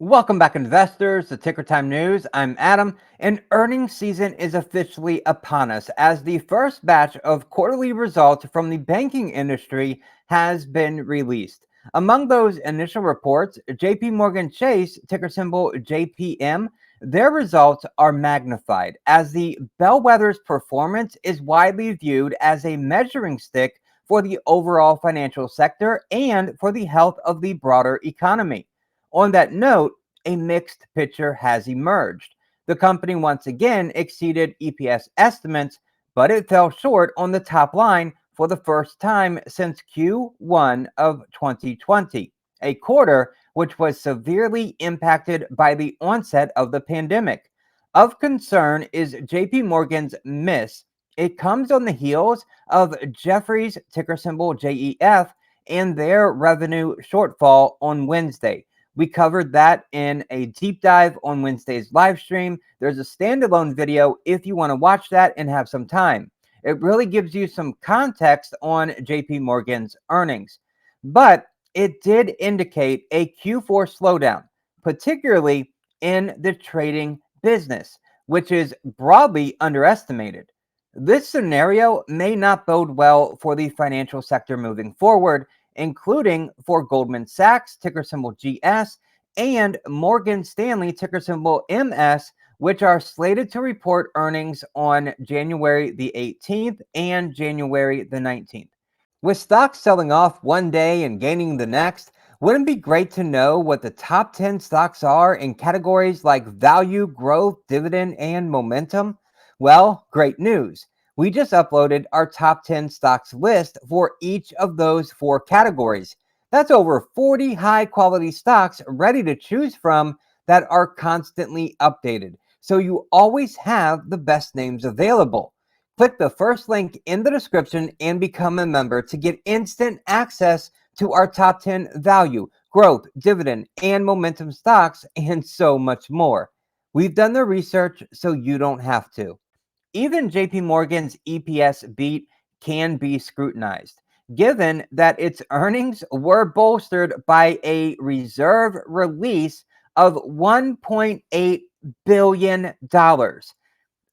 Welcome back, investors, to Ticker Time News. I'm Adam, and earnings season is officially upon us as the first batch of quarterly results from the banking industry has been released. Among those initial reports, JPMorgan Chase, ticker symbol JPM, their results are magnified as the bellwether's performance is widely viewed as a measuring stick for the overall financial sector and for the health of the broader economy. On that note, a mixed picture has emerged. The company once again exceeded EPS estimates, but it fell short on the top line for the first time since Q1 of 2020, a quarter which was severely impacted by the onset of the pandemic. Of concern is JP Morgan's miss. It comes on the heels of Jefferies, ticker symbol JEF, and their revenue shortfall on Wednesday. We covered that in a deep dive on Wednesday's live stream. There's a standalone video if you want to watch that and have some time. It really gives you some context on JP Morgan's earnings. But it did indicate a Q4 slowdown, particularly in the trading business, which is broadly underestimated. This scenario may not bode well for the financial sector moving forward, including for Goldman Sachs, ticker symbol GS, and Morgan Stanley, ticker symbol MS, which are slated to report earnings on January the 18th and January the 19th. With stocks selling off one day and gaining the next, wouldn't it be great to know what the top 10 stocks are in categories like value, growth, dividend, and momentum? Well, great news. We just uploaded our top 10 stocks list for each of those four categories. That's over 40 high quality stocks ready to choose from that are constantly updated. So you always have the best names available. Click the first link in the description and become a member to get instant access to our top 10 value, growth, dividend, and momentum stocks, and so much more. We've done the research so you don't have to. Even JP Morgan's EPS beat can be scrutinized, given that its earnings were bolstered by a reserve release of $1.8 billion.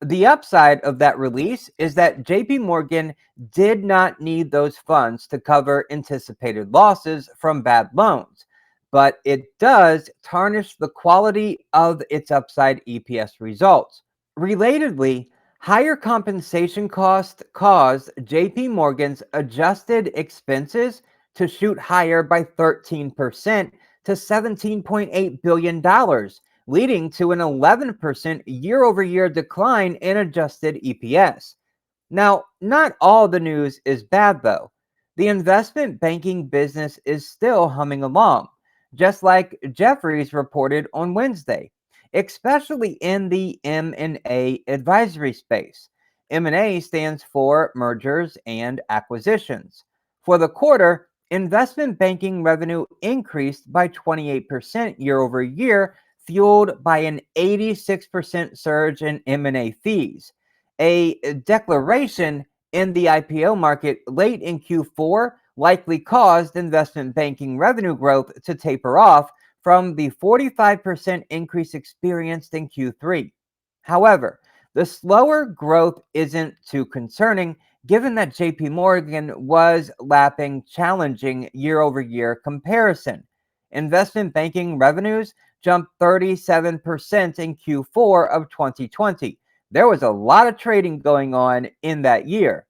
The upside of that release is that JP Morgan did not need those funds to cover anticipated losses from bad loans, but it does tarnish the quality of its upside EPS results. Relatedly, higher compensation costs caused JP Morgan's adjusted expenses to shoot higher by 13% to $17.8 billion, leading to an 11% year-over-year decline in adjusted EPS. Now, not all the news is bad, though. The investment banking business is still humming along, just like Jefferies reported on Wednesday, especially in the M&A advisory space. M&A stands for mergers and acquisitions. For the quarter, investment banking revenue increased by 28% year over year, fueled by an 86% surge in M&A fees. A declaration in the IPO market late in Q4 likely caused investment banking revenue growth to taper off from the 45% increase experienced in Q3. However, the slower growth isn't too concerning given that JP Morgan was lapping challenging year-over-year comparison. Investment banking revenues jumped 37% in Q4 of 2020. There was a lot of trading going on in that year.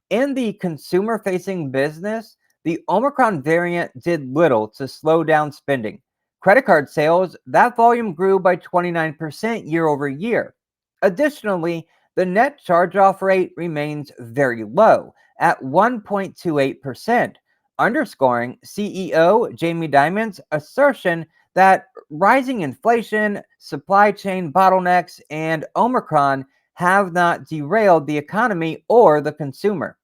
In the consumer-facing business, the Omicron variant did little to slow down spending. Credit card sales, that volume grew by 29% year over year. Additionally, the net charge-off rate remains very low at 1.28%, underscoring CEO Jamie Dimon's assertion that rising inflation, supply chain bottlenecks, and Omicron have not derailed the economy or the consumer.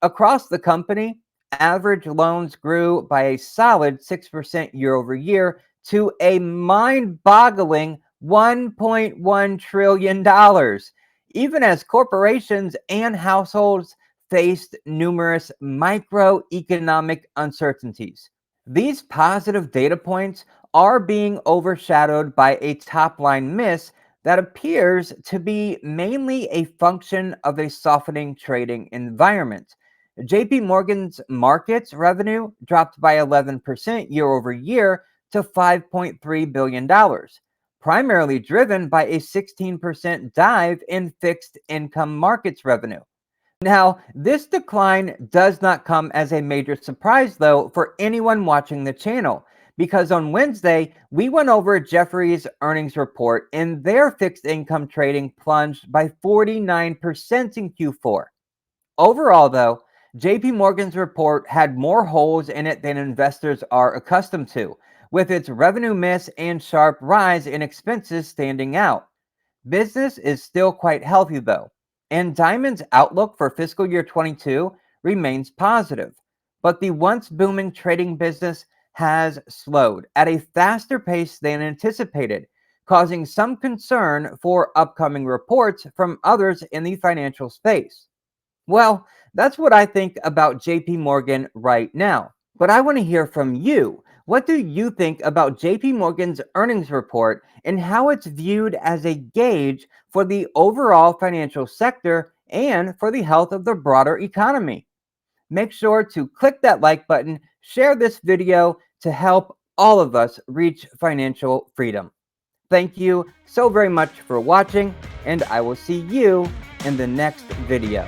Across the company, average loans grew by a solid 6% year over year to a mind-boggling $1.1 trillion, even as corporations and households faced numerous microeconomic uncertainties. These positive data points are being overshadowed by a top line miss that appears to be mainly a function of a softening trading environment. JP Morgan's markets revenue dropped by 11% year over year to $5.3 billion, primarily driven by a 16% dive in fixed income markets revenue. Now, this decline does not come as a major surprise, though, for anyone watching the channel, because on Wednesday, we went over Jefferies' earnings report and their fixed income trading plunged by 49% in Q4. Overall, though, JP Morgan's report had more holes in it than investors are accustomed to, with its revenue miss and sharp rise in expenses standing out. Business is still quite healthy though, and Diamond's outlook for fiscal year 22 remains positive. But the once booming trading business has slowed at a faster pace than anticipated, causing some concern for upcoming reports from others in the financial space. Well, that's what I think about JP Morgan right now. But I want to hear from you. What do you think about JP Morgan's earnings report and how it's viewed as a gauge for the overall financial sector and for the health of the broader economy? Make sure to click that like button, share this video to help all of us reach financial freedom. Thank you so very much for watching, and I will see you in the next video.